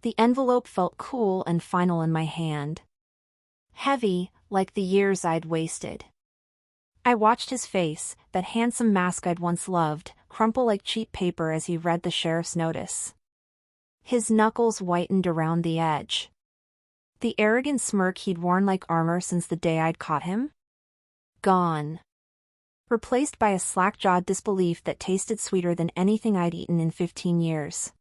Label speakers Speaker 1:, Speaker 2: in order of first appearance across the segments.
Speaker 1: The envelope felt cool and final in my hand. Heavy, like the years I'd wasted. I watched his face, that handsome mask I'd once loved, crumple like cheap paper as he read the sheriff's notice. His knuckles whitened around the edge. The arrogant smirk he'd worn like armor since the day I'd caught him? Gone. Replaced by a slack-jawed disbelief that tasted sweeter than anything I'd eaten in 15 years.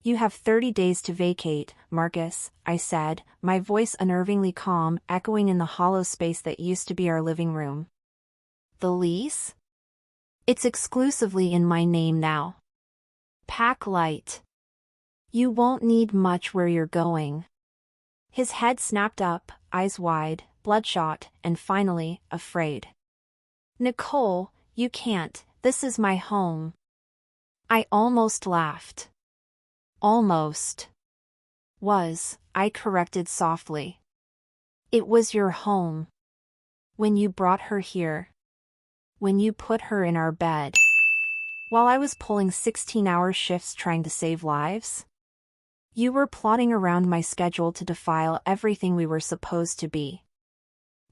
Speaker 1: "You have 30 days to vacate, Marcus," I said, my voice unnervingly calm, echoing in the hollow space that used to be our living room. "The lease? It's exclusively in my name now. Pack light. You won't need much where you're going." His head snapped up, eyes wide, bloodshot, and finally, afraid. "Nicole, you can't, this is my home." I almost laughed. "Almost. Was," I corrected softly. "It was your home. When you brought her here. When you put her in our bed. While I was pulling 16-hour shifts trying to save lives. You were plotting around my schedule to defile everything we were supposed to be."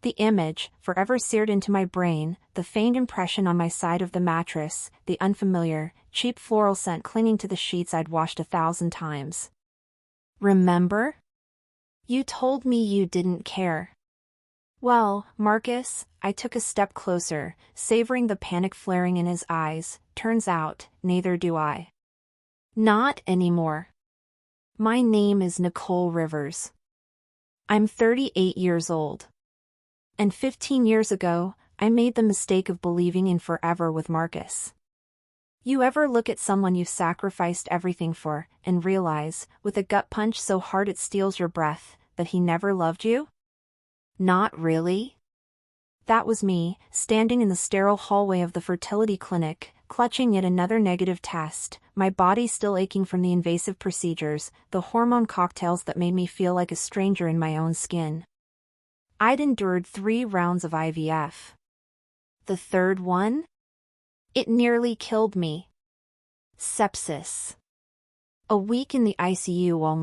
Speaker 1: The image, forever seared into my brain, the faint impression on my side of the mattress, the unfamiliar, cheap floral scent clinging to the sheets I'd washed 1,000 times. "Remember? You told me you didn't care." "Well, Marcus," I took a step closer, savoring the panic flaring in his eyes, "turns out, neither do I. Not anymore. My name is Nicole Rivers. I'm 38 years old. And 15 years ago, I made the mistake of believing in forever with Marcus. You ever look at someone you've sacrificed everything for, and realize, with a gut punch so hard it steals your breath, that he never loved you? Not really. That was me, standing in the sterile hallway of the fertility clinic, clutching yet another negative test, my body still aching from the invasive procedures, the hormone cocktails that made me feel like a stranger in my own skin. I'd endured 3 rounds of IVF. The third one? It nearly killed me. Sepsis. A week in the ICU while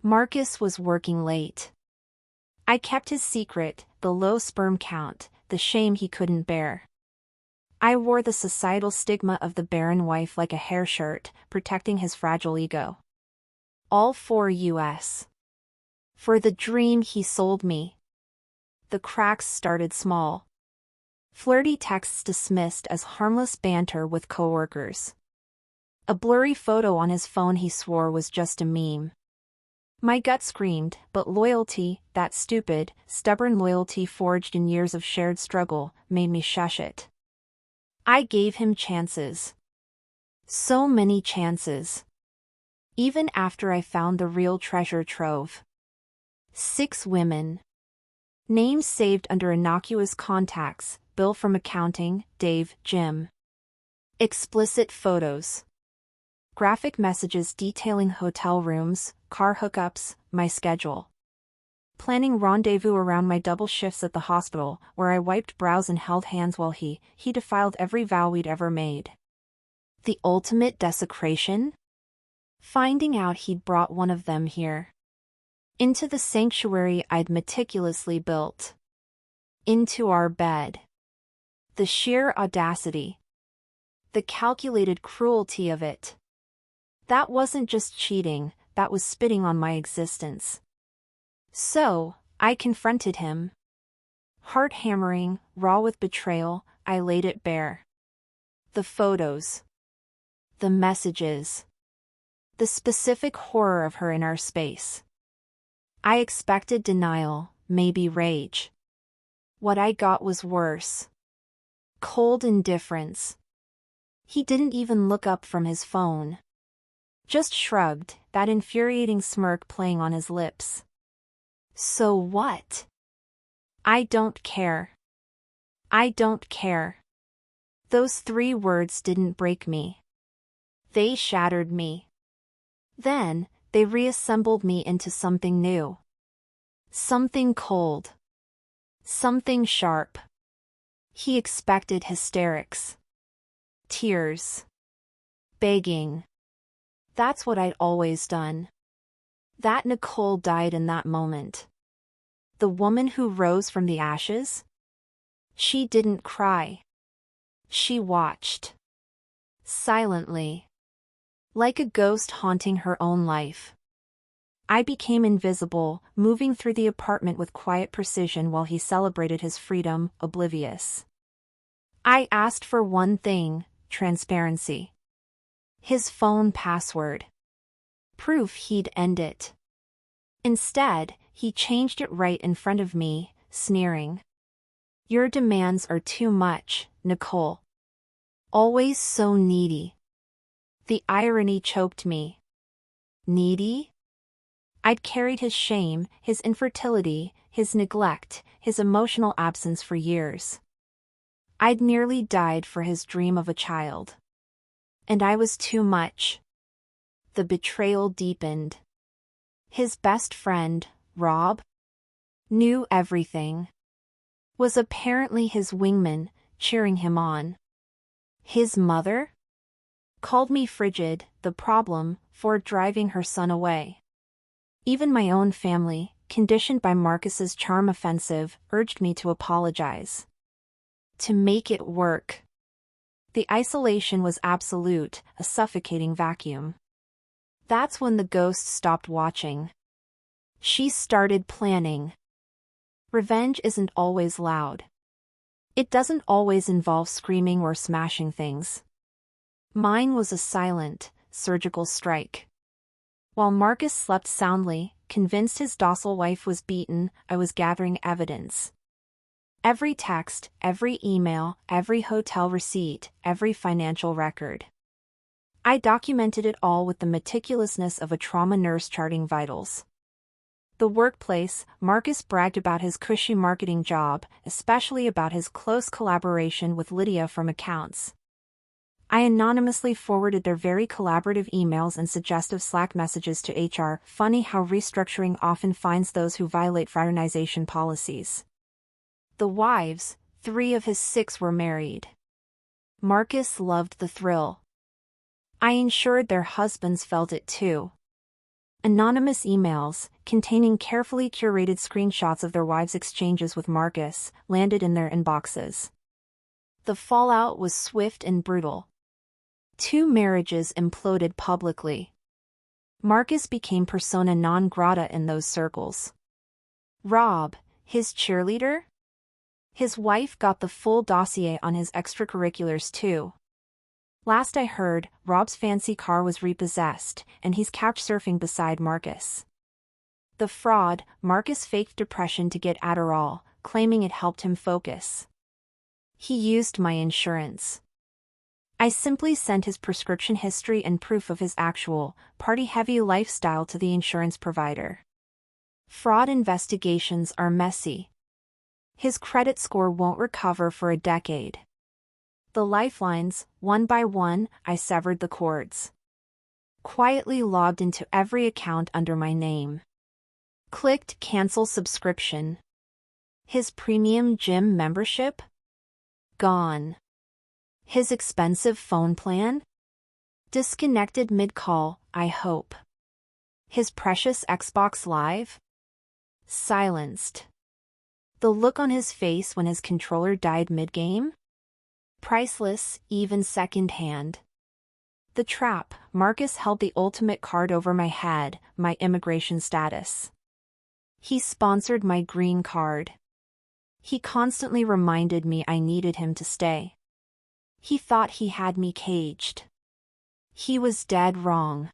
Speaker 1: Marcus was working late. I kept his secret, the low sperm count, the shame he couldn't bear. I wore the societal stigma of the barren wife like a hair shirt, protecting his fragile ego. All for US. For the dream he sold me. The cracks started small. Flirty texts dismissed as harmless banter with coworkers. A blurry photo on his phone he swore was just a meme. My gut screamed, but loyalty, that stupid, stubborn loyalty forged in years of shared struggle, made me shush it. I gave him chances. So many chances. Even after I found the real treasure trove. 6 women. Names saved under innocuous contacts, Bill from accounting, Dave, Jim. Explicit photos. Graphic messages detailing hotel rooms, car hookups, my schedule. Planning rendezvous around my double shifts at the hospital, where I wiped brows and held hands while he defiled every vow we'd ever made. The ultimate desecration? Finding out he'd brought one of them here. Into the sanctuary I'd meticulously built. Into our bed. The sheer audacity. The calculated cruelty of it. That wasn't just cheating, that was spitting on my existence. So, I confronted him. Heart hammering, raw with betrayal, I laid it bare. The photos. The messages. The specific horror of her in our space. I expected denial, maybe rage. What I got was worse. Cold indifference. He didn't even look up from his phone. Just shrugged, that infuriating smirk playing on his lips. So what? I don't care. I don't care. Those 3 words didn't break me. They shattered me. Then, they reassembled me into something new. Something cold. Something sharp. He expected hysterics. Tears. Begging. That's what I'd always done. That Nicole died in that moment. The woman who rose from the ashes? She didn't cry. She watched. Silently. Like a ghost haunting her own life. I became invisible, moving through the apartment with quiet precision while he celebrated his freedom, oblivious. I asked for one thing: transparency. His phone password. Proof he'd end it. Instead, he changed it right in front of me, sneering. Your demands are too much, Nicole. Always so needy. The irony choked me. Needy? I'd carried his shame, his infertility, his neglect, his emotional absence for years. I'd nearly died for his dream of a child. And I was too much. The betrayal deepened. His best friend, Rob, knew everything. Was apparently his wingman, cheering him on. His mother? Called me frigid, the problem, for driving her son away. Even my own family, conditioned by Marcus's charm offensive, urged me to apologize. To make it work. The isolation was absolute, a suffocating vacuum. That's when the ghost stopped watching. She started planning. Revenge isn't always loud. It doesn't always involve screaming or smashing things. Mine was a silent, surgical strike. While Marcus slept soundly, convinced his docile wife was beaten, I was gathering evidence. Every text, every email, every hotel receipt, every financial record. I documented it all with the meticulousness of a trauma nurse charting vitals. The workplace, Marcus bragged about his cushy marketing job, especially about his close collaboration with Lydia from accounts. I anonymously forwarded their very collaborative emails and suggestive Slack messages to HR. Funny how restructuring often finds those who violate fraternization policies. The wives, 3 of his 6 were married. Marcus loved the thrill. I ensured their husbands felt it too. Anonymous emails, containing carefully curated screenshots of their wives' exchanges with Marcus, landed in their inboxes. The fallout was swift and brutal. 2 marriages imploded publicly. Marcus became persona non grata in those circles. Rob, his cheerleader? His wife got the full dossier on his extracurriculars too. Last I heard, Rob's fancy car was repossessed, and he's couch surfing beside Marcus. The fraud, Marcus faked depression to get Adderall, claiming it helped him focus. He used my insurance. I simply sent his prescription history and proof of his actual, party-heavy lifestyle to the insurance provider. Fraud investigations are messy. His credit score won't recover for a decade. The lifelines, one by one, I severed the cords. Quietly logged into every account under my name. Clicked cancel subscription. His premium gym membership? Gone. His expensive phone plan? Disconnected mid-call, I hope. His precious Xbox Live? Silenced. The look on his face when his controller died mid-game? Priceless, even second-hand. The trap, Marcus held the ultimate card over my head, my immigration status. He sponsored my green card. He constantly reminded me I needed him to stay. He thought he had me caged. He was dead wrong.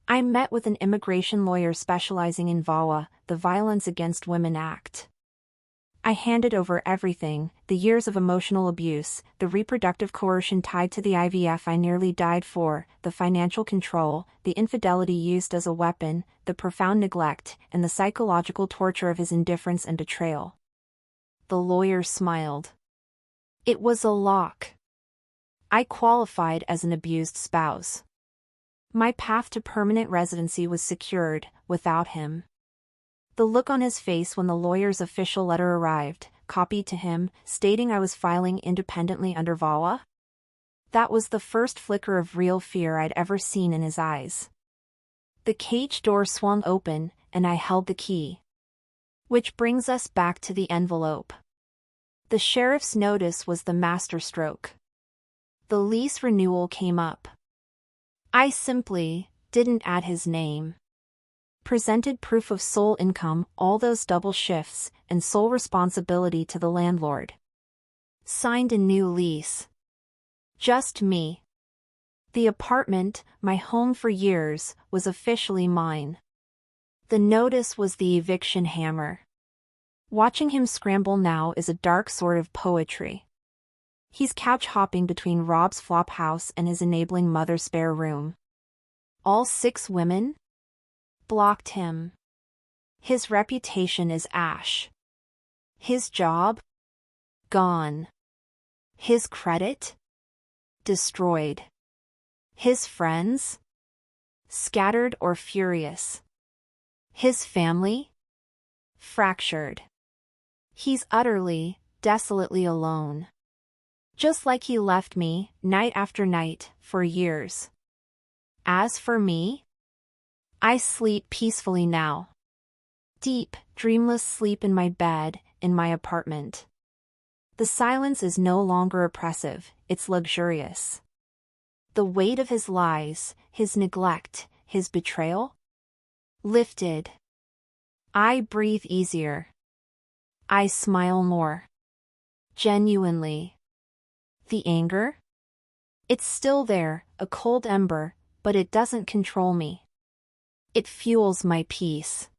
Speaker 1: I met with an immigration lawyer specializing in VAWA, the Violence Against Women Act. I handed over everything, the years of emotional abuse, the reproductive coercion tied to the IVF I nearly died for, the financial control, the infidelity used as a weapon, the profound neglect, and the psychological torture of his indifference and betrayal. The lawyer smiled. It was a lock. I qualified as an abused spouse. My path to permanent residency was secured, without him. The look on his face when the lawyer's official letter arrived, copied to him, stating I was filing independently under VAWA? That was the first flicker of real fear I'd ever seen in his eyes. The cage door swung open, and I held the key. Which brings us back to the envelope. The sheriff's notice was the masterstroke. The lease renewal came up. I simply didn't add his name. Presented proof of sole income, all those double shifts, and sole responsibility to the landlord. Signed a new lease. Just me. The apartment, my home for years, was officially mine. The notice was the eviction hammer. Watching him scramble now is a dark sort of poetry. He's couch-hopping between Rob's flop house and his enabling mother's spare room. All 6 women? Blocked him. His reputation is ash. His job? Gone. His credit? Destroyed. His friends? Scattered or furious. His family? Fractured. He's utterly, desolately alone. Just like he left me, night after night, for years. As for me, I sleep peacefully now. Deep, dreamless sleep in my bed, in my apartment. The silence is no longer oppressive, it's luxurious. The weight of his lies, his neglect, his betrayal? Lifted. I breathe easier. I smile more. Genuinely. The anger? It's still there, a cold ember, but it doesn't control me. It fuels my peace.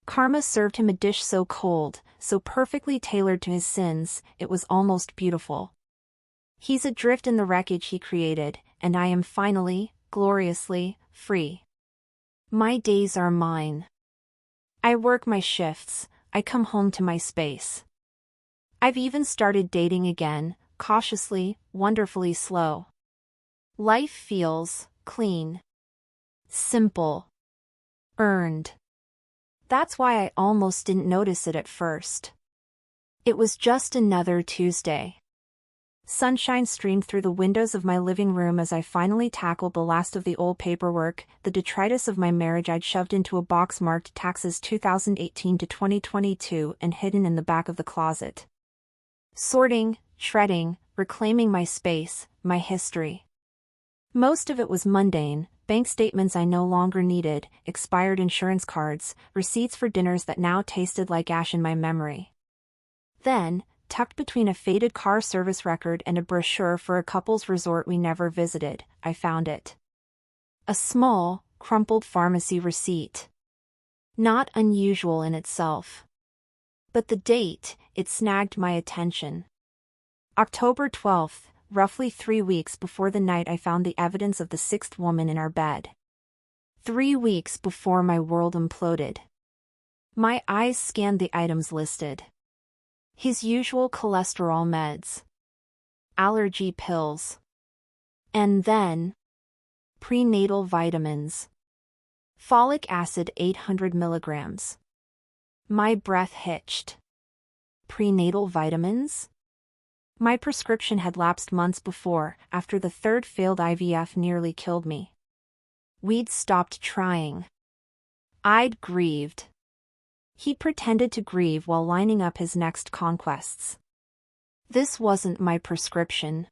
Speaker 1: Karma served him a dish so cold, so perfectly tailored to his sins, it was almost beautiful. He's adrift in the wreckage he created, and I am finally, gloriously, free. My days are mine. I work my shifts, I come home to my space. I've even started dating again, cautiously, wonderfully slow. Life feels clean. Simple. Earned. That's why I almost didn't notice it at first. It was just another Tuesday. Sunshine streamed through the windows of my living room as I finally tackled the last of the old paperwork, the detritus of my marriage I'd shoved into a box marked taxes 2018 to 2022 and hidden in the back of the closet. Sorting, shredding, reclaiming my space, my history. Most of it was mundane, bank statements I no longer needed, expired insurance cards, receipts for dinners that now tasted like ash in my memory. Then, tucked between a faded car service record and a brochure for a couple's resort we never visited, I found it. A small, crumpled pharmacy receipt. Not unusual in itself. But the date, it snagged my attention. October 12th, roughly 3 weeks before the night I found the evidence of the 6th woman in our bed. 3 weeks before my world imploded. My eyes scanned the items listed. His usual cholesterol meds. Allergy pills. And then, prenatal vitamins. Folic acid 800 milligrams. My breath hitched. Prenatal vitamins? My prescription had lapsed months before, after the 3rd failed IVF nearly killed me. We'd stopped trying. I'd grieved. He pretended to grieve while lining up his next conquests. This wasn't my prescription.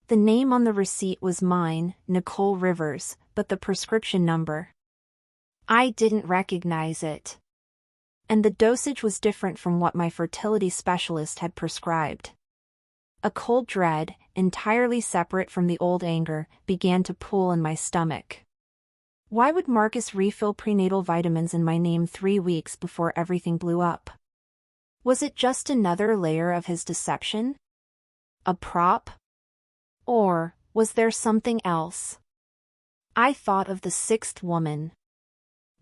Speaker 1: The name on the receipt was mine, Nicole Rivers, but the prescription number. I didn't recognize it. And the dosage was different from what my fertility specialist had prescribed. A cold dread, entirely separate from the old anger, began to pool in my stomach. Why would Marcus refill prenatal vitamins in my name 3 weeks before everything blew up? Was it just another layer of his deception? A prop? Or was there something else? I thought of the 6th woman.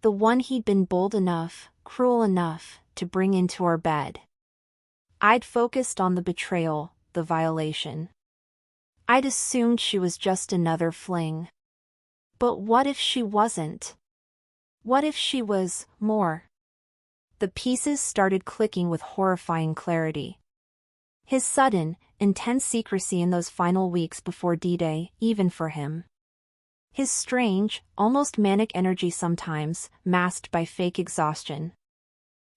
Speaker 1: The one he'd been bold enough, cruel enough, to bring into our bed. I'd focused on the betrayal, the violation. I'd assumed she was just another fling. But what if she wasn't? What if she was more? The pieces started clicking with horrifying clarity. His sudden, intense secrecy in those final weeks before D-Day, even for him. His strange, almost manic energy sometimes, masked by fake exhaustion.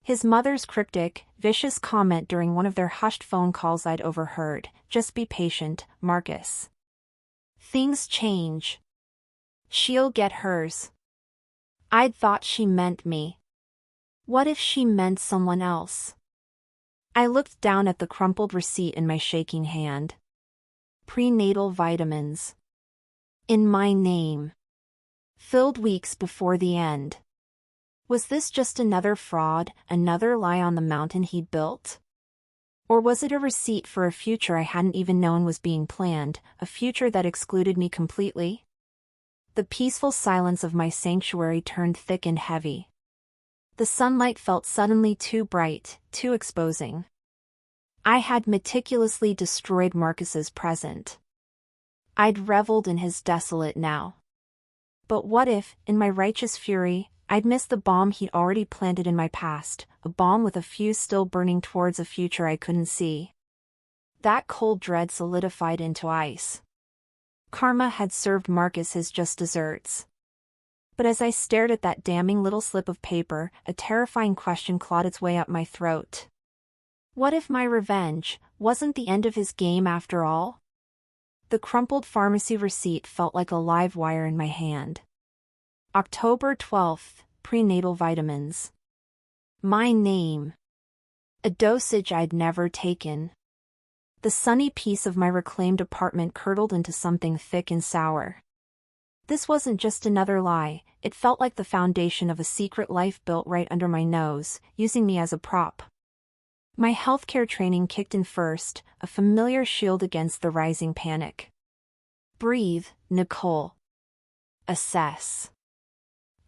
Speaker 1: His mother's cryptic, vicious comment during one of their hushed phone calls I'd overheard, "Just be patient, Marcus. Things change. She'll get hers." I'd thought she meant me. What if she meant someone else? I looked down at the crumpled receipt in my shaking hand. Prenatal vitamins. In my name. Filled weeks before the end. Was this just another fraud, another lie on the mountain he'd built? Or was it a receipt for a future I hadn't even known was being planned, a future that excluded me completely? The peaceful silence of my sanctuary turned thick and heavy. The sunlight felt suddenly too bright, too exposing. I had meticulously destroyed Marcus's present. I'd reveled in his desolate now. But what if, in my righteous fury, I'd missed the bomb he'd already planted in my past, a bomb with a fuse still burning towards a future I couldn't see? That cold dread solidified into ice. Karma had served Marcus his just desserts. But as I stared at that damning little slip of paper, a terrifying question clawed its way up my throat. What if my revenge wasn't the end of his game after all? The crumpled pharmacy receipt felt like a live wire in my hand. October 12th, prenatal vitamins. My name. A dosage I'd never taken. The sunny peace of my reclaimed apartment curdled into something thick and sour. This wasn't just another lie, it felt like the foundation of a secret life built right under my nose, using me as a prop. My healthcare training kicked in first, a familiar shield against the rising panic. Breathe, Nicole. Assess.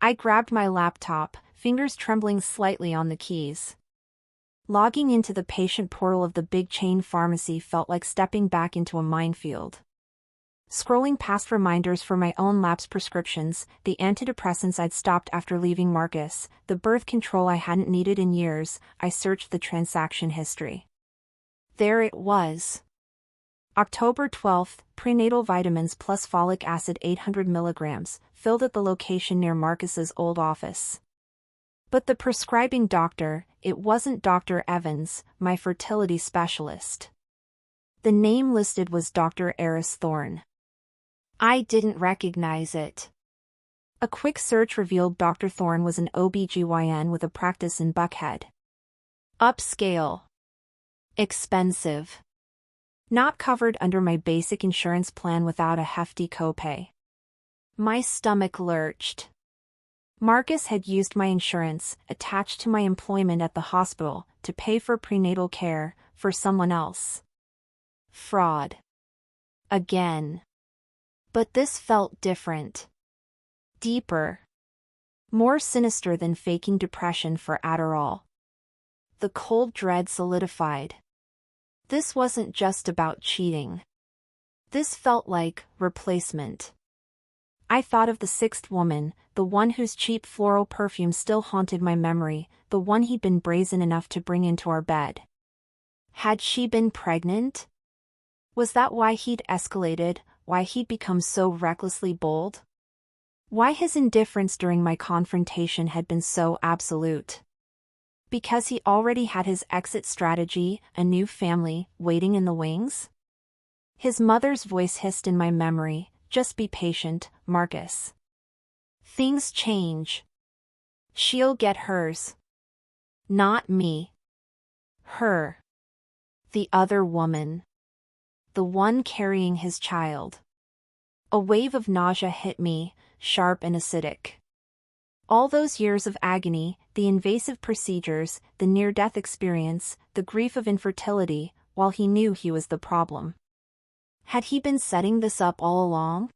Speaker 1: I grabbed my laptop, fingers trembling slightly on the keys. Logging into the patient portal of the big chain pharmacy felt like stepping back into a minefield. Scrolling past reminders for my own lapsed prescriptions, the antidepressants I'd stopped after leaving Marcus, the birth control I hadn't needed in years, I searched the transaction history. There it was. October 12th, prenatal vitamins plus folic acid 800 milligrams, filled at the location near Marcus's old office. But the prescribing doctor, it wasn't Dr. Evans, my fertility specialist. The name listed was Dr. Eris Thorne. I didn't recognize it. A quick search revealed Dr. Thorne was an OB/GYN with a practice in Buckhead. Upscale. Expensive. Not covered under my basic insurance plan without a hefty copay. My stomach lurched. Marcus had used my insurance, attached to my employment at the hospital, to pay for prenatal care, for someone else. Fraud. Again. But this felt different. Deeper. More sinister than faking depression for Adderall. The cold dread solidified. This wasn't just about cheating. This felt like replacement. I thought of the sixth woman, the one whose cheap floral perfume still haunted my memory, the one he'd been brazen enough to bring into our bed. Had she been pregnant? Was that why he'd escalated, why he'd become so recklessly bold? Why his indifference during my confrontation had been so absolute? Because he already had his exit strategy, a new family, waiting in the wings? His mother's voice hissed in my memory, "Just be patient, Marcus. Things change. She'll get hers. Not me. Her. The other woman. The one carrying his child." A wave of nausea hit me, sharp and acidic. All those years of agony, the invasive procedures, the near-death experience, the grief of infertility, while he knew he was the problem. Had he been setting this up all along?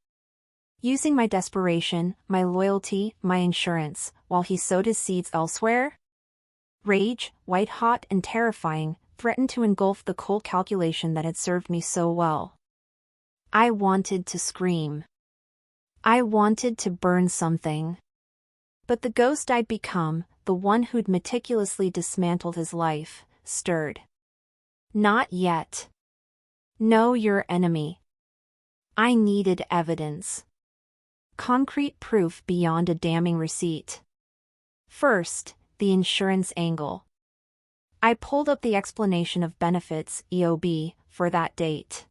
Speaker 1: Using my desperation, my loyalty, my insurance, while he sowed his seeds elsewhere? Rage, white-hot and terrifying, threatened to engulf the cold calculation that had served me so well. I wanted to scream. I wanted to burn something. But the ghost I'd become, the one who'd meticulously dismantled his life, stirred. Not yet. Know your enemy. I needed evidence. Concrete proof beyond a damning receipt. First, the insurance angle. I pulled up the explanation of benefits (EOB) for that date.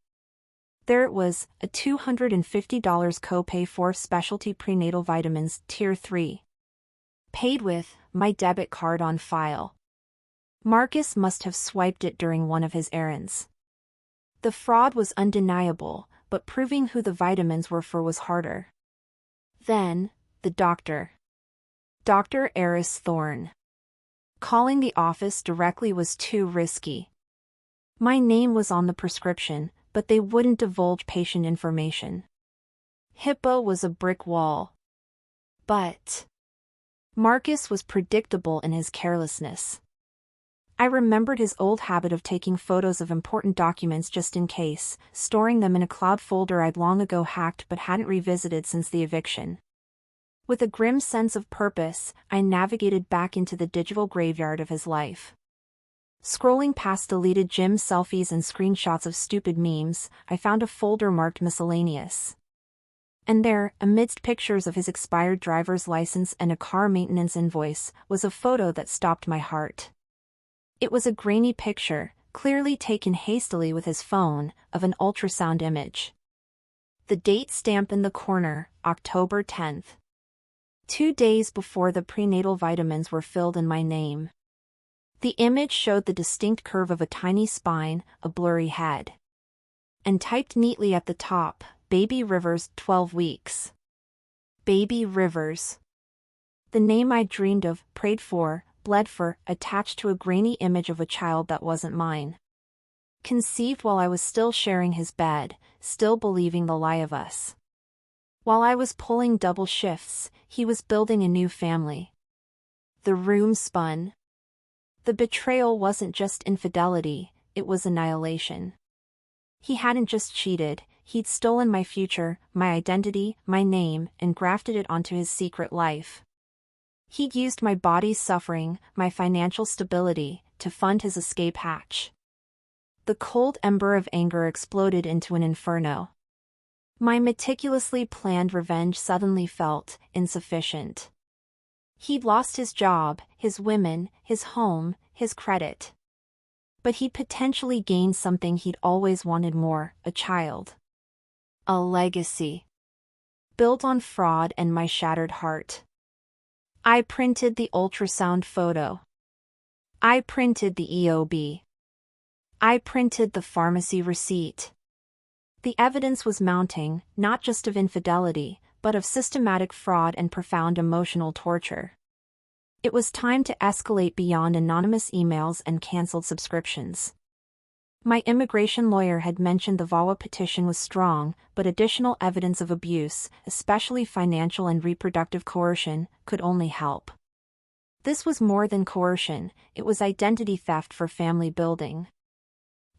Speaker 1: There it was, a $250 copay for specialty prenatal vitamins Tier 3. Paid with my debit card on file. Marcus must have swiped it during one of his errands. The fraud was undeniable, but proving who the vitamins were for was harder. Then, the doctor. Dr. Eris Thorne. Calling the office directly was too risky. My name was on the prescription, but they wouldn't divulge patient information. HIPAA was a brick wall. But Marcus was predictable in his carelessness. I remembered his old habit of taking photos of important documents just in case, storing them in a cloud folder I'd long ago hacked but hadn't revisited since the eviction. With a grim sense of purpose, I navigated back into the digital graveyard of his life. Scrolling past deleted gym selfies and screenshots of stupid memes, I found a folder marked miscellaneous. And there, amidst pictures of his expired driver's license and a car maintenance invoice, was a photo that stopped my heart. It was a grainy picture, clearly taken hastily with his phone, of an ultrasound image. The date stamp in the corner, October 10th. 2 days before the prenatal vitamins were filled in my name. The image showed the distinct curve of a tiny spine, a blurry head. And typed neatly at the top, Baby Rivers, 12 weeks. Baby Rivers. The name I dreamed of, prayed for, bled for, attached to a grainy image of a child that wasn't mine. Conceived while I was still sharing his bed, still believing the lie of us. While I was pulling double shifts, he was building a new family. The room spun. The betrayal wasn't just infidelity, it was annihilation. He hadn't just cheated, he'd stolen my future, my identity, my name, and grafted it onto his secret life. He'd used my body's suffering, my financial stability, to fund his escape hatch. The cold ember of anger exploded into an inferno. My meticulously planned revenge suddenly felt insufficient. He'd lost his job, his women, his home, his credit. But he'd potentially gained something he'd always wanted more, a child. A legacy. Built on fraud and my shattered heart. I printed the ultrasound photo. I printed the EOB. I printed the pharmacy receipt. The evidence was mounting, not just of infidelity, but of systematic fraud and profound emotional torture. It was time to escalate beyond anonymous emails and canceled subscriptions. My immigration lawyer had mentioned the VAWA petition was strong, but additional evidence of abuse, especially financial and reproductive coercion, could only help. This was more than coercion, it was identity theft for family building.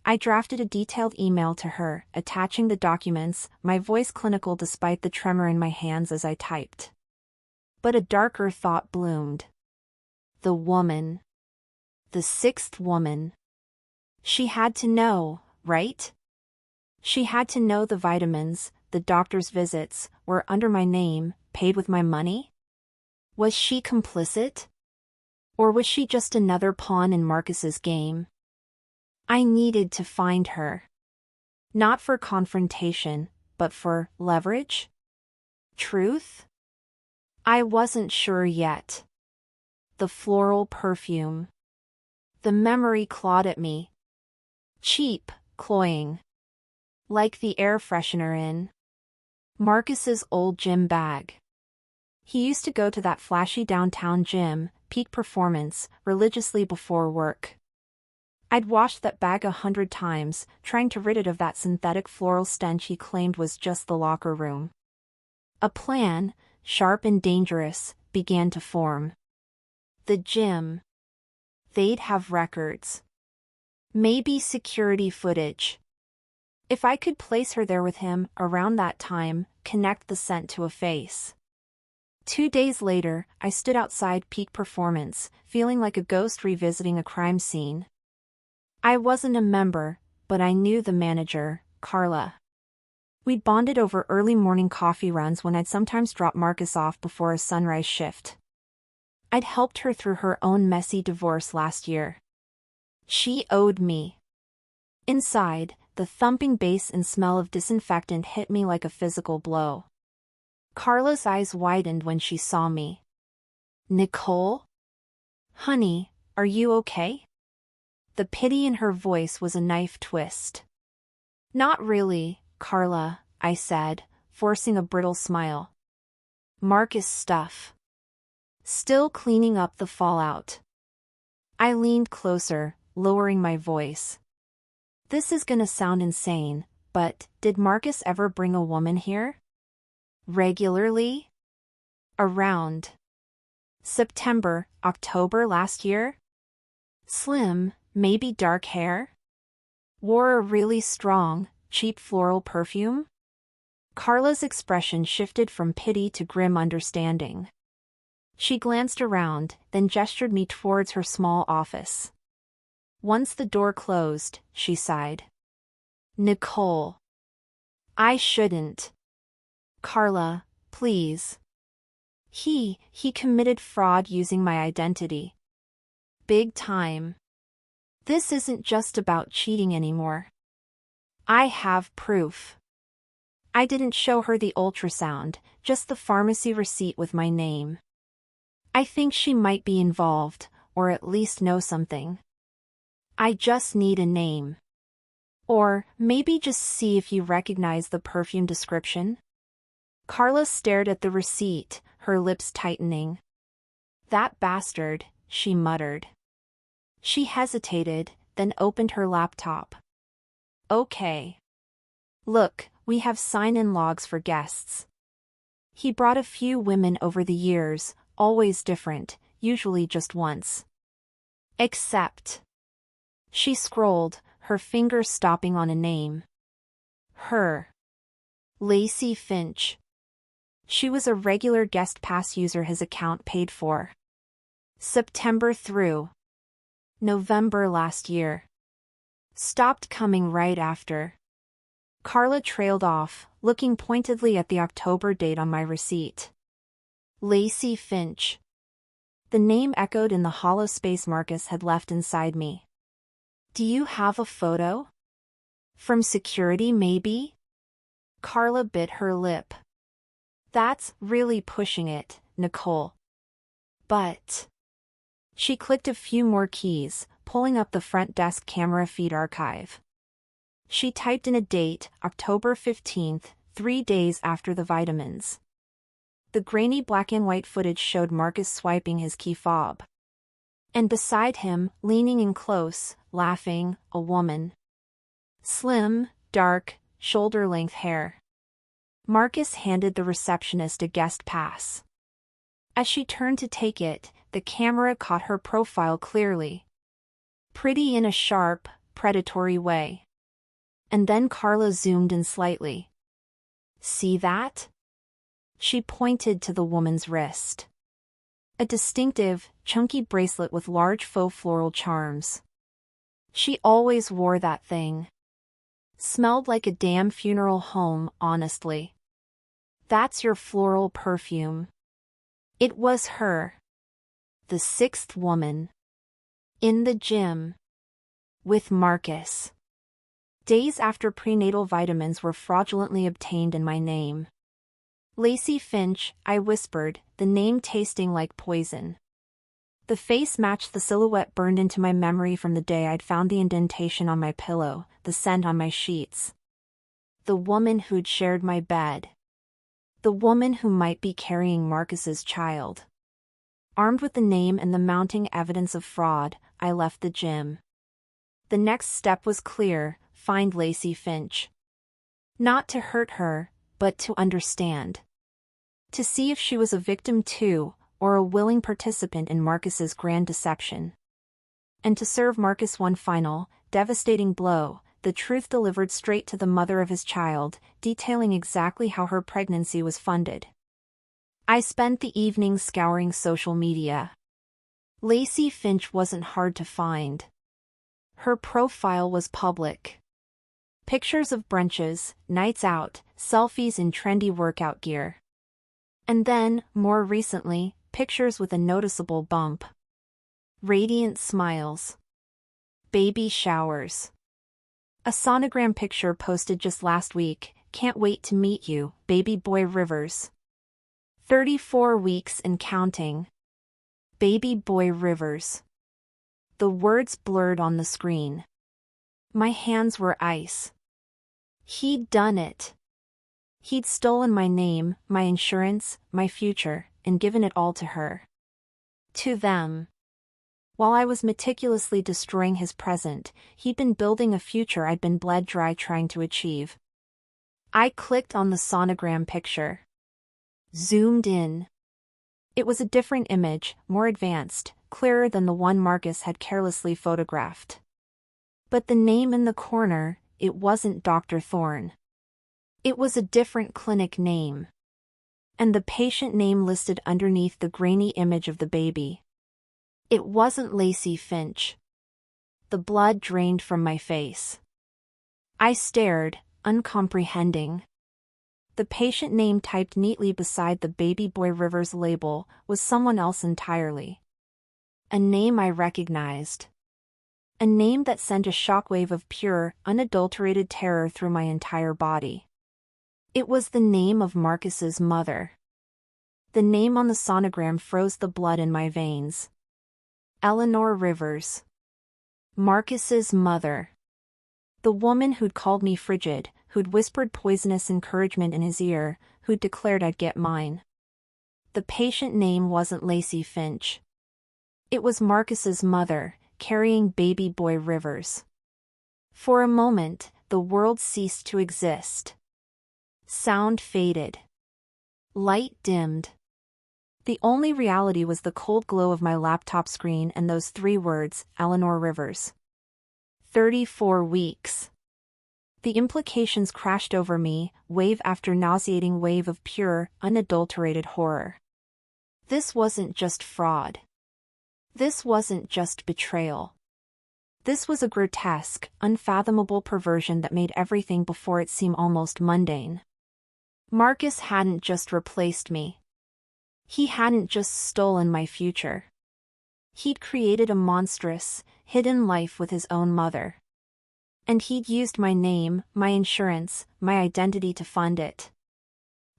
Speaker 1: I drafted a detailed email to her, attaching the documents, my voice clinical despite the tremor in my hands as I typed. But a darker thought bloomed. The woman. The sixth woman. She had to know, right? She had to know the vitamins, the doctor's visits, were under my name, paid with my money? Was she complicit? Or was she just another pawn in Marcus's game? I needed to find her. Not for confrontation, but for leverage? Truth? I wasn't sure yet. The floral perfume. The memory clawed at me. Cheap, cloying. Like the air freshener in Marcus's old gym bag. He used to go to that flashy downtown gym, Peak Performance, religiously before work. I'd washed that bag 100 times, trying to rid it of that synthetic floral stench he claimed was just the locker room. A plan, sharp and dangerous, began to form. The gym. They'd have records. Maybe security footage. If I could place her there with him, around that time, connect the scent to a face. 2 days later, I stood outside Peak Performance, feeling like a ghost revisiting a crime scene. I wasn't a member, but I knew the manager, Carla. We'd bonded over early morning coffee runs when I'd sometimes drop Marcus off before a sunrise shift. I'd helped her through her own messy divorce last year. She owed me. Inside, the thumping bass and smell of disinfectant hit me like a physical blow. Carla's eyes widened when she saw me. "Nicole? Honey, are you okay?" The pity in her voice was a knife twist. "Not really, Carla," I said, forcing a brittle smile. "Marcus stuff. Still cleaning up the fallout." I leaned closer, lowering my voice. "This is gonna sound insane, but did Marcus ever bring a woman here? Regularly? Around September, October last year? Slim, maybe dark hair? Wore a really strong, cheap floral perfume?" Carla's expression shifted from pity to grim understanding. She glanced around, then gestured me towards her small office. Once the door closed, she sighed. "Nicole. I shouldn't. Carla, please. He committed fraud using my identity. Big time. This isn't just about cheating anymore. I have proof." I didn't show her the ultrasound, just the pharmacy receipt with my name. "I think she might be involved, or at least know something. I just need a name. Or maybe just see if you recognize the perfume description." Carla stared at the receipt, her lips tightening. "That bastard," she muttered. She hesitated, then opened her laptop. "Okay. Look, we have sign-in logs for guests. He brought a few women over the years, always different, usually just once. Except..." She scrolled, her fingers stopping on a name. Her. Lacey Finch. She was a regular guest pass user his account paid for. September through November last year. Stopped coming right after. Carla trailed off, looking pointedly at the October date on my receipt. Lacey Finch. The name echoed in the hollow space Marcus had left inside me. "Do you have a photo? From security maybe?" Carla bit her lip. "That's really pushing it, Nicole. But..." She clicked a few more keys, pulling up the front desk camera feed archive. She typed in a date, October 15th, 3 days after the vitamins. The grainy black and white footage showed Marcus swiping his key fob. And beside him, leaning in close, laughing, a woman. Slim, dark, shoulder-length hair. Marcus handed the receptionist a guest pass. As she turned to take it, the camera caught her profile clearly. Pretty in a sharp, predatory way. And then Carla zoomed in slightly. "See that?" She pointed to the woman's wrist. A distinctive, chunky bracelet with large faux floral charms. She always wore that thing. Smelled like a damn funeral home, honestly. "That's your floral perfume." It was her. The sixth woman. In the gym. With Marcus. Days after prenatal vitamins were fraudulently obtained in my name. Lacey Finch, I whispered, the name tasting like poison. The face matched the silhouette burned into my memory from the day I'd found the indentation on my pillow, the scent on my sheets. The woman who'd shared my bed. The woman who might be carrying Marcus's child. Armed with the name and the mounting evidence of fraud, I left the gym. The next step was clear: find Lacey Finch. Not to hurt her, but to understand. To see if she was a victim too, or a willing participant in Marcus's grand deception. And to serve Marcus one final, devastating blow, the truth delivered straight to the mother of his child, detailing exactly how her pregnancy was funded. I spent the evening scouring social media. Lacey Finch wasn't hard to find. Her profile was public. Pictures of brunches, nights out, selfies in trendy workout gear. And then, more recently, pictures with a noticeable bump. Radiant smiles. Baby showers. A sonogram picture posted just last week, "Can't wait to meet you, baby boy Rivers." 34 weeks and counting. Baby boy Rivers. The words blurred on the screen. My hands were ice. He'd done it. He'd stolen my name, my insurance, my future, and given it all to her. To them. While I was meticulously destroying his present, he'd been building a future I'd been bled dry trying to achieve. I clicked on the sonogram picture. Zoomed in. It was a different image, more advanced, clearer than the one Marcus had carelessly photographed. But the name in the corner, it wasn't Dr. Thorne. It was a different clinic name. And the patient name listed underneath the grainy image of the baby. It wasn't Lacey Finch. The blood drained from my face. I stared, uncomprehending. The patient name typed neatly beside the baby boy Rivers label was someone else entirely. A name I recognized. A name that sent a shockwave of pure, unadulterated terror through my entire body. It was the name of Marcus's mother. The name on the sonogram froze the blood in my veins. Eleanor Rivers. Marcus's mother. The woman who'd called me frigid, who'd whispered poisonous encouragement in his ear, who'd declared I'd get mine. The patient name wasn't Lacey Finch. It was Marcus's mother, carrying baby boy Rivers. For a moment, the world ceased to exist. Sound faded. Light dimmed. The only reality was the cold glow of my laptop screen and those 3 words, Eleanor Rivers. 34 weeks. The implications crashed over me, wave after nauseating wave of pure, unadulterated horror. This wasn't just fraud. This wasn't just betrayal. This was a grotesque, unfathomable perversion that made everything before it seem almost mundane. Marcus hadn't just replaced me. He hadn't just stolen my future. He'd created a monstrous, hidden life with his own mother. And he'd used my name, my insurance, my identity to fund it.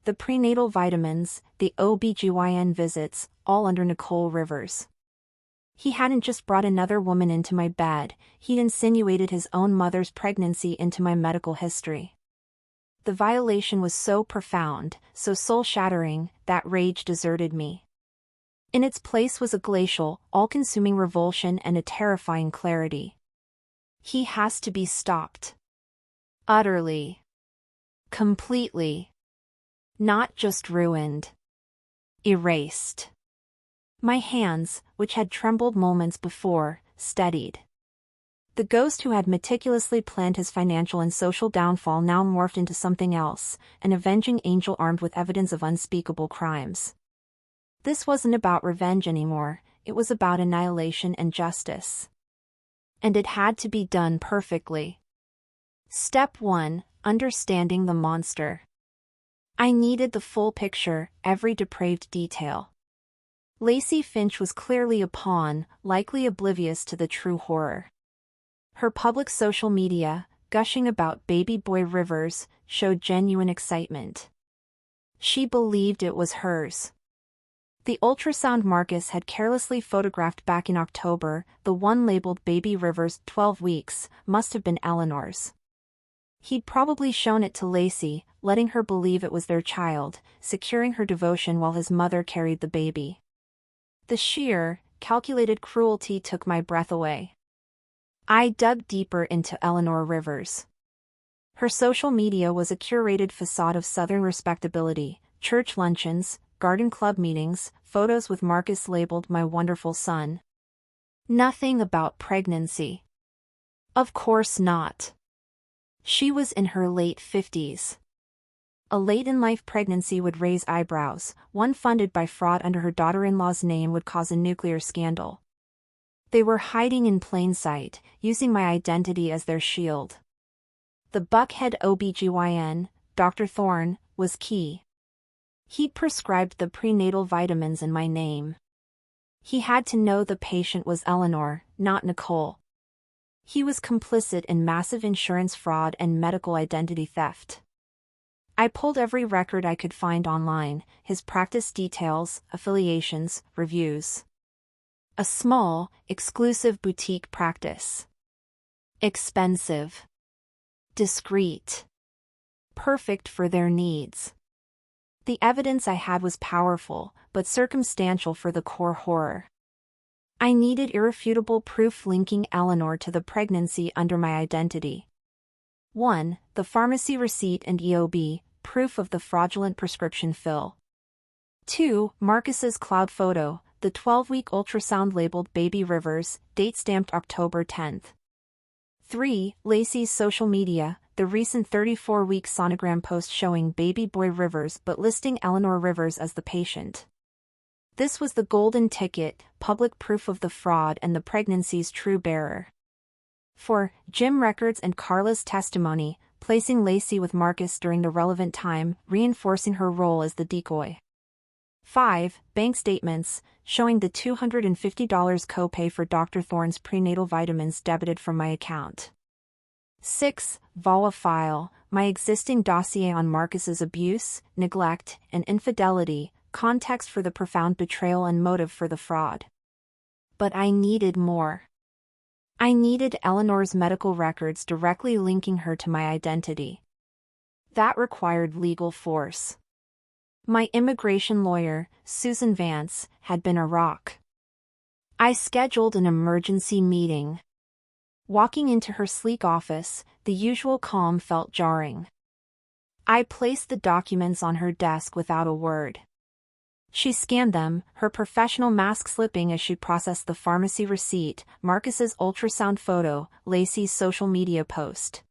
Speaker 1: The prenatal vitamins, the OBGYN visits, all under Nicole Rivers. He hadn't just brought another woman into my bed, he'd insinuated his own mother's pregnancy into my medical history. The violation was so profound, so soul-shattering, that rage deserted me. In its place was a glacial, all-consuming revulsion and a terrifying clarity. He has to be stopped. Utterly. Completely. Not just ruined. Erased. My hands, which had trembled moments before, steadied. The ghost who had meticulously planned his financial and social downfall now morphed into something else, an avenging angel armed with evidence of unspeakable crimes. This wasn't about revenge anymore, it was about annihilation and justice. And it had to be done perfectly. Step 1: Understanding the monster. I needed the full picture, every depraved detail. Lacey Finch was clearly a pawn, likely oblivious to the true horror. Her public social media, gushing about baby boy Rivers, showed genuine excitement. She believed it was hers. The ultrasound Marcus had carelessly photographed back in October, the one labeled baby Rivers 12 weeks, must have been Eleanor's. He'd probably shown it to Lacey, letting her believe it was their child, securing her devotion while his mother carried the baby. The sheer, calculated cruelty took my breath away. I dug deeper into Eleanor Rivers. Her social media was a curated facade of Southern respectability, church luncheons, garden club meetings, photos with Marcus labeled "my wonderful son." Nothing about pregnancy. Of course not. She was in her late 50s. A late-in-life pregnancy would raise eyebrows, one funded by fraud under her daughter-in-law's name would cause a nuclear scandal. They were hiding in plain sight, using my identity as their shield. The Buckhead OBGYN, Dr. Thorne, was key. He'd prescribed the prenatal vitamins in my name. He had to know the patient was Eleanor, not Nicole. He was complicit in massive insurance fraud and medical identity theft. I pulled every record I could find online, his practice details, affiliations, reviews. A small, exclusive boutique practice. Expensive. Discreet. Perfect for their needs. The evidence I had was powerful, but circumstantial for the core horror. I needed irrefutable proof linking Eleanor to the pregnancy under my identity. 1. The pharmacy receipt and EOB, proof of the fraudulent prescription fill. 2. Marcus's cloud photo, the 12-week ultrasound labeled Baby Rivers, date stamped October 10th. 3. Lacey's social media, the recent 34-week sonogram post showing baby boy Rivers but listing Eleanor Rivers as the patient. This was the golden ticket, public proof of the fraud and the pregnancy's true bearer. 4. Gym records and Carla's testimony, placing Lacey with Marcus during the relevant time, reinforcing her role as the decoy. 5. Bank statements, showing the $250 copay for Dr. Thorne's prenatal vitamins debited from my account. 6. VAWA file, my existing dossier on Marcus's abuse, neglect, and infidelity, context for the profound betrayal and motive for the fraud. But I needed more. I needed Eleanor's medical records directly linking her to my identity. That required legal force. My immigration lawyer, Susan Vance, had been a rock. I scheduled an emergency meeting. Walking into her sleek office, the usual calm felt jarring. I placed the documents on her desk without a word. She scanned them, her professional mask slipping as she processed the pharmacy receipt, Marcus's ultrasound photo, Lacey's social media post.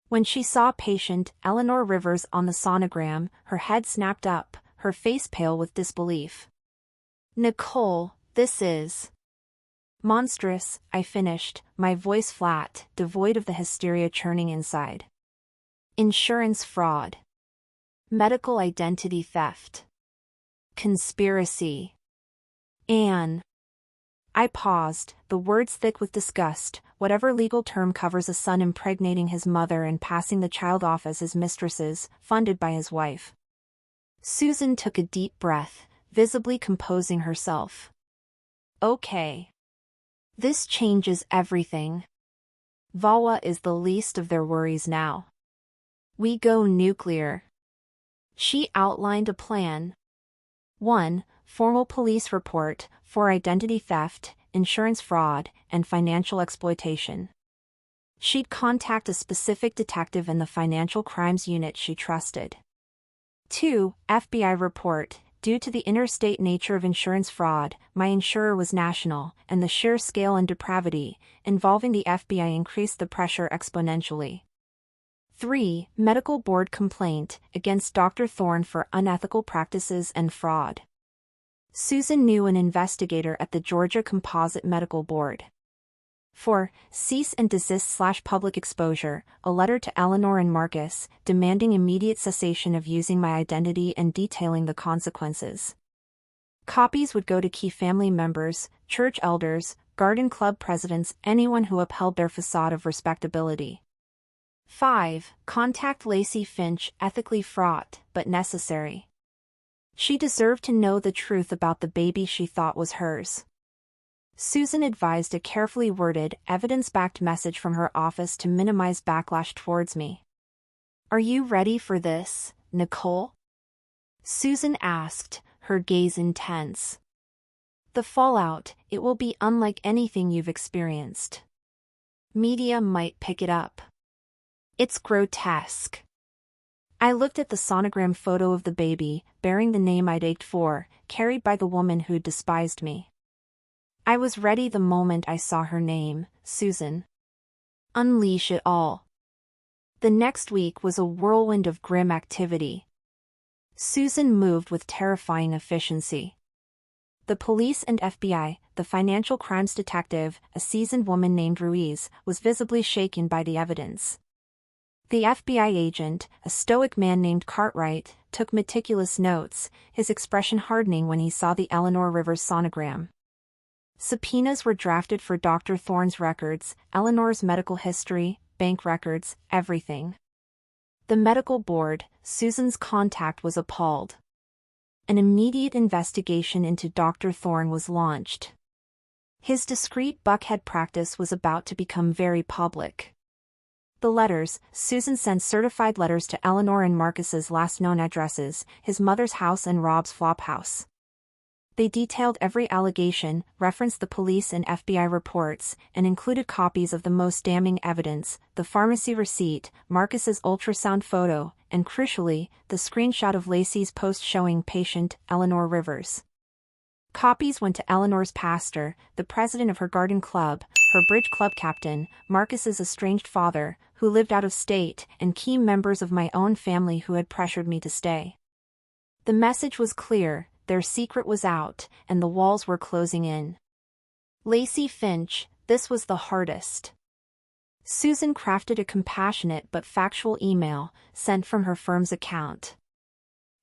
Speaker 1: When she saw patient Eleanor Rivers on the sonogram, her head snapped up, her face pale with disbelief. "Nicole, this is monstrous," I finished, my voice flat, devoid of the hysteria churning inside. Insurance fraud. Medical identity theft. Conspiracy. Anne. I paused, the words thick with disgust, whatever legal term covers a son impregnating his mother and passing the child off as his mistress's, funded by his wife. Susan took a deep breath, visibly composing herself. "Okay. This changes everything. VAWA is the least of their worries now. We go nuclear." She outlined a plan. 1. Formal police report for identity theft, insurance fraud, and financial exploitation. She'd contact a specific detective in the financial crimes unit she trusted. 2. FBI report. Due to the interstate nature of insurance fraud, my insurer was national, and the sheer scale and depravity involving the FBI increased the pressure exponentially. 3. Medical board complaint against Dr. Thorne for unethical practices and fraud. Susan knew an investigator at the Georgia Composite Medical Board. 4. Cease and desist/public exposure, a letter to Eleanor and Marcus, demanding immediate cessation of using my identity and detailing the consequences. Copies would go to key family members, church elders, garden club presidents, anyone who upheld their facade of respectability. 5. Contact Lacey Finch, ethically fraught, but necessary. She deserved to know the truth about the baby she thought was hers. Susan advised a carefully worded, evidence-backed message from her office to minimize backlash towards me. "Are you ready for this, Nicole?" Susan asked, her gaze intense. "The fallout, it will be unlike anything you've experienced. Media might pick it up. It's grotesque." I looked at the sonogram photo of the baby, bearing the name I'd ached for, carried by the woman who'd despised me. I was ready the moment I saw her name, Susan. Unleash it all. The next week was a whirlwind of grim activity. Susan moved with terrifying efficiency. The police and FBI, the financial crimes detective, a seasoned woman named Ruiz, was visibly shaken by the evidence. The FBI agent, a stoic man named Cartwright, took meticulous notes, his expression hardening when he saw the Nicole Rivers sonogram. Subpoenas were drafted for Dr. Thorne's records, Eleanor's medical history, bank records, everything. The medical board, Susan's contact, was appalled. An immediate investigation into Dr. Thorne was launched. His discreet Buckhead practice was about to become very public. The letters, Susan sent certified letters to Eleanor and Marcus's last known addresses, his mother's house and Rob's flophouse. They detailed every allegation, referenced the police and FBI reports, and included copies of the most damning evidence, the pharmacy receipt, Marcus's ultrasound photo, and crucially, the screenshot of Lacey's post showing patient Nicole Rivers. Copies went to Eleanor's pastor, the president of her garden club, her bridge club captain, Marcus's estranged father, who lived out of state, and key members of my own family who had pressured me to stay. The message was clear: their secret was out, and the walls were closing in. Lacey Finch, this was the hardest. Susan crafted a compassionate but factual email, sent from her firm's account.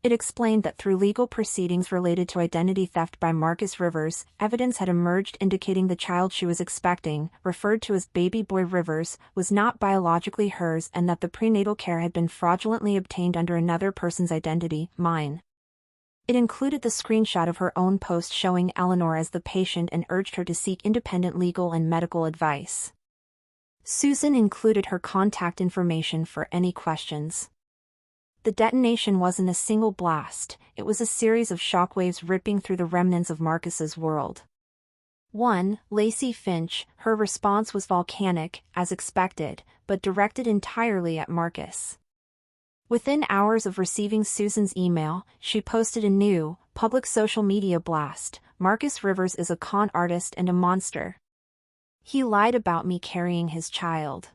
Speaker 1: It explained that through legal proceedings related to identity theft by Marcus Rivers, evidence had emerged indicating the child she was expecting, referred to as baby boy Rivers, was not biologically hers and that the prenatal care had been fraudulently obtained under another person's identity, mine. It included the screenshot of her own post showing Eleanor as the patient and urged her to seek independent legal and medical advice. Susan included her contact information for any questions. The detonation wasn't a single blast, it was a series of shockwaves ripping through the remnants of Marcus's world. 1. Lacey Finch, her response was volcanic, as expected, but directed entirely at Marcus. Within hours of receiving Susan's email, she posted a new, public social media blast: Marcus Rivers is a con artist and a monster. He lied about me carrying his child.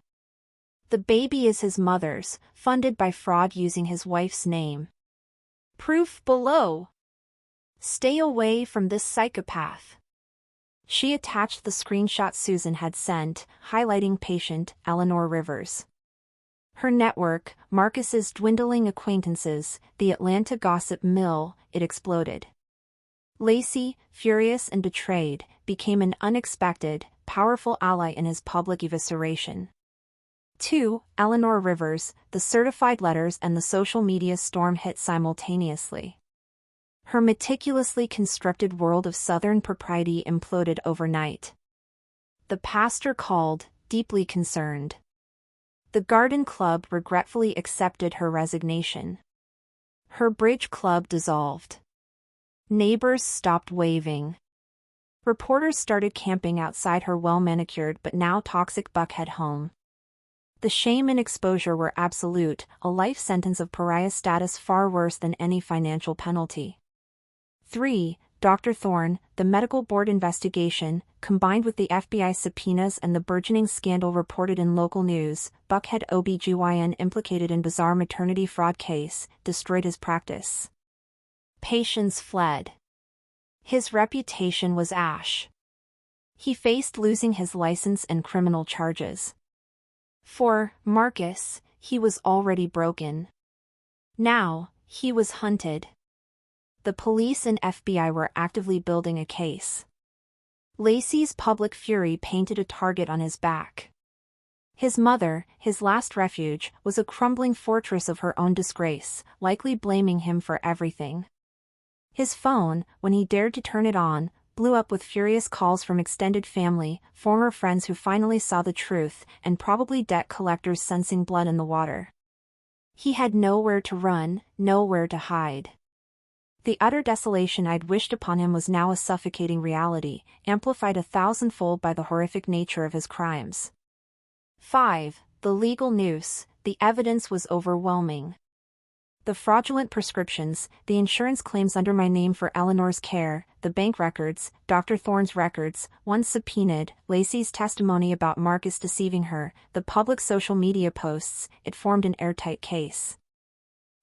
Speaker 1: The baby is his mother's, funded by fraud using his wife's name. Proof below. Stay away from this psychopath. She attached the screenshot Susan had sent, highlighting patient Nicole Rivers. Her network, Marcus's dwindling acquaintances, the Atlanta gossip mill, it exploded. Lacey, furious and betrayed, became an unexpected, powerful ally in his public evisceration. 2. Nicole Rivers, the certified letters and the social media storm hit simultaneously. Her meticulously constructed world of Southern propriety imploded overnight. The pastor called, deeply concerned. The garden club regretfully accepted her resignation. Her bridge club dissolved. Neighbors stopped waving. Reporters started camping outside her well-manicured but now toxic Buckhead home. The shame and exposure were absolute, a life sentence of pariah status far worse than any financial penalty. 3. Dr. Thorne, the medical board investigation, combined with the FBI subpoenas and the burgeoning scandal reported in local news, Buckhead OB/GYN implicated in bizarre maternity fraud case, destroyed his practice. Patients fled. His reputation was ash. He faced losing his license and criminal charges. For Marcus, he was already broken. Now, he was hunted. The police and FBI were actively building a case. Lacey's public fury painted a target on his back. His mother, his last refuge, was a crumbling fortress of her own disgrace, likely blaming him for everything. His phone, when he dared to turn it on, blew up with furious calls from extended family, former friends who finally saw the truth, and probably debt collectors sensing blood in the water. He had nowhere to run, nowhere to hide. The utter desolation I'd wished upon him was now a suffocating reality, amplified 1,000-fold by the horrific nature of his crimes. 5. The legal noose, the evidence was overwhelming. The fraudulent prescriptions, the insurance claims under my name for Eleanor's care, the bank records, Dr. Thorne's records, once subpoenaed, Lacey's testimony about Marcus deceiving her, the public social media posts, it formed an airtight case.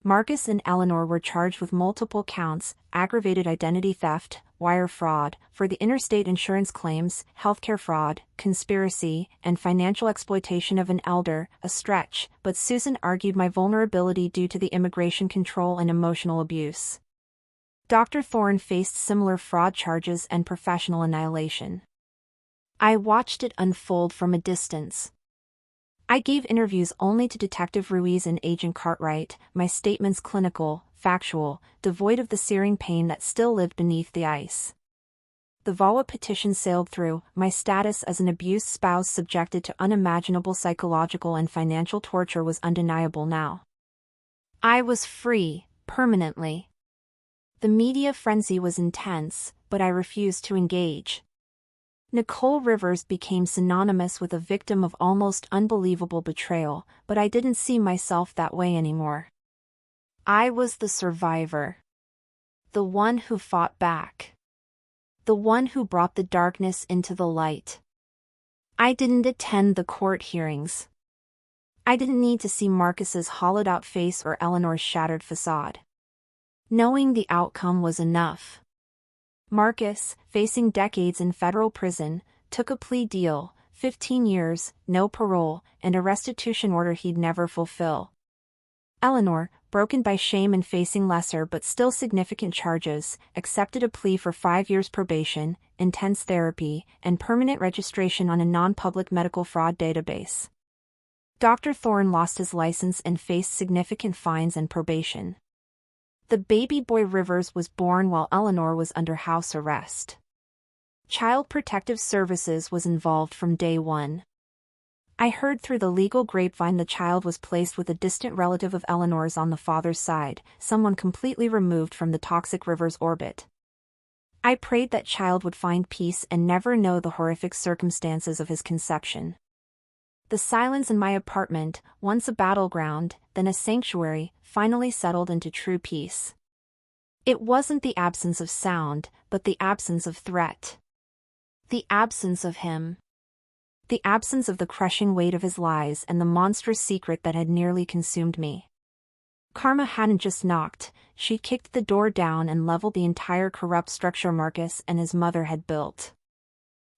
Speaker 1: Marcus and Eleanor were charged with multiple counts: aggravated identity theft, wire fraud, for the interstate insurance claims, healthcare fraud, conspiracy, and financial exploitation of an elder, a stretch, but Susan argued my vulnerability due to the immigration control and emotional abuse. Dr. Thorne faced similar fraud charges and professional annihilation. I watched it unfold from a distance. I gave interviews only to Detective Ruiz and Agent Cartwright, my statements clinical, factual, devoid of the searing pain that still lived beneath the ice. The VAWA petition sailed through, my status as an abused spouse subjected to unimaginable psychological and financial torture was undeniable now. I was free, permanently. The media frenzy was intense, but I refused to engage. Nicole Rivers became synonymous with a victim of almost unbelievable betrayal, but I didn't see myself that way anymore. I was the survivor. The one who fought back. The one who brought the darkness into the light. I didn't attend the court hearings. I didn't need to see Marcus's hollowed-out face or Eleanor's shattered facade. Knowing the outcome was enough. Marcus, facing decades in federal prison, took a plea deal, 15 years, no parole, and a restitution order he'd never fulfill. Eleanor, broken by shame and facing lesser but still significant charges, accepted a plea for 5 years probation, intense therapy, and permanent registration on a non-public medical fraud database. Dr. Thorne lost his license and faced significant fines and probation. The baby boy Rivers was born while Eleanor was under house arrest. Child Protective Services was involved from day one. I heard through the legal grapevine the child was placed with a distant relative of Eleanor's on the father's side, someone completely removed from the toxic Rivers orbit. I prayed that child would find peace and never know the horrific circumstances of his conception. The silence in my apartment, once a battleground, then a sanctuary, finally settled into true peace. It wasn't the absence of sound, but the absence of threat. The absence of him. The absence of the crushing weight of his lies and the monstrous secret that had nearly consumed me. Karma hadn't just knocked, she'd kicked the door down and leveled the entire corrupt structure Marcus and his mother had built.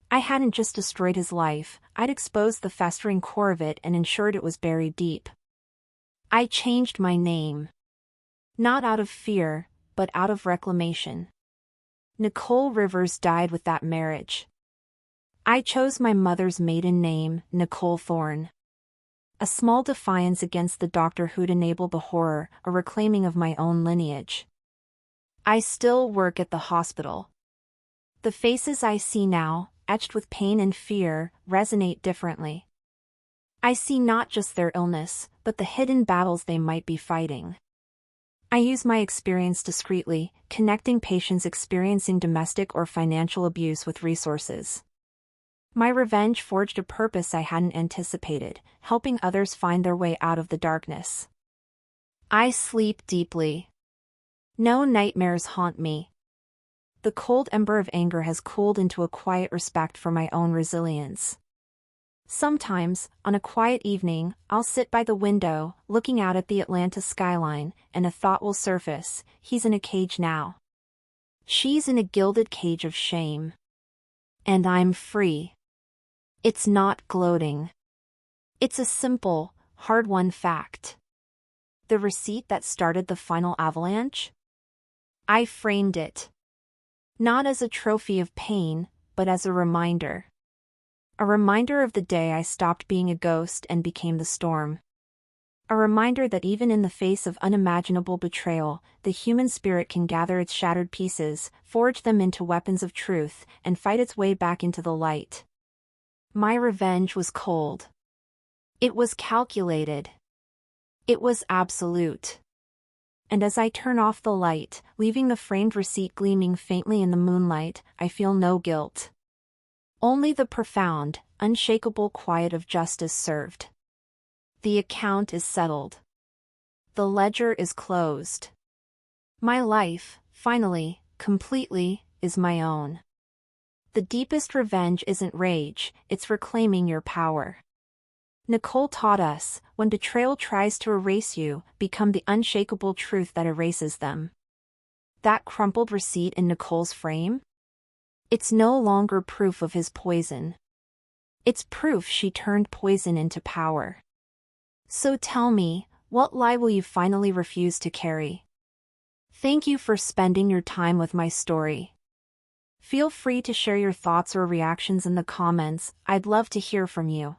Speaker 1: I hadn't just destroyed his life, I'd exposed the festering core of it and ensured it was buried deep. I changed my name. Not out of fear, but out of reclamation. Nicole Rivers died with that marriage. I chose my mother's maiden name, Nicole Thorne. A small defiance against the doctor who'd enabled the horror, a reclaiming of my own lineage. I still work at the hospital. The faces I see now, etched with pain and fear, resonate differently. I see not just their illness, but the hidden battles they might be fighting. I use my experience discreetly, connecting patients experiencing domestic or financial abuse with resources. My revenge forged a purpose I hadn't anticipated, helping others find their way out of the darkness. I sleep deeply. No nightmares haunt me. The cold ember of anger has cooled into a quiet respect for my own resilience. Sometimes, on a quiet evening, I'll sit by the window, looking out at the Atlanta skyline, and a thought will surface: he's in a cage now. She's in a gilded cage of shame. And I'm free. It's not gloating. It's a simple, hard-won fact. The receipt that started the final avalanche? I framed it. Not as a trophy of pain, but as a reminder. A reminder of the day I stopped being a ghost and became the storm. A reminder that even in the face of unimaginable betrayal, the human spirit can gather its shattered pieces, forge them into weapons of truth, and fight its way back into the light. My revenge was cold. It was calculated. It was absolute. And as I turn off the light, leaving the framed receipt gleaming faintly in the moonlight, I feel no guilt. Only the profound, unshakable quiet of justice served. The account is settled. The ledger is closed. My life, finally, completely, is my own. The deepest revenge isn't rage, it's reclaiming your power. Nicole taught us, when betrayal tries to erase you, become the unshakable truth that erases them. That crumpled receipt in Nicole's frame? It's no longer proof of his poison. It's proof she turned poison into power. So tell me, what lie will you finally refuse to carry? Thank you for spending your time with my story. Feel free to share your thoughts or reactions in the comments. I'd love to hear from you.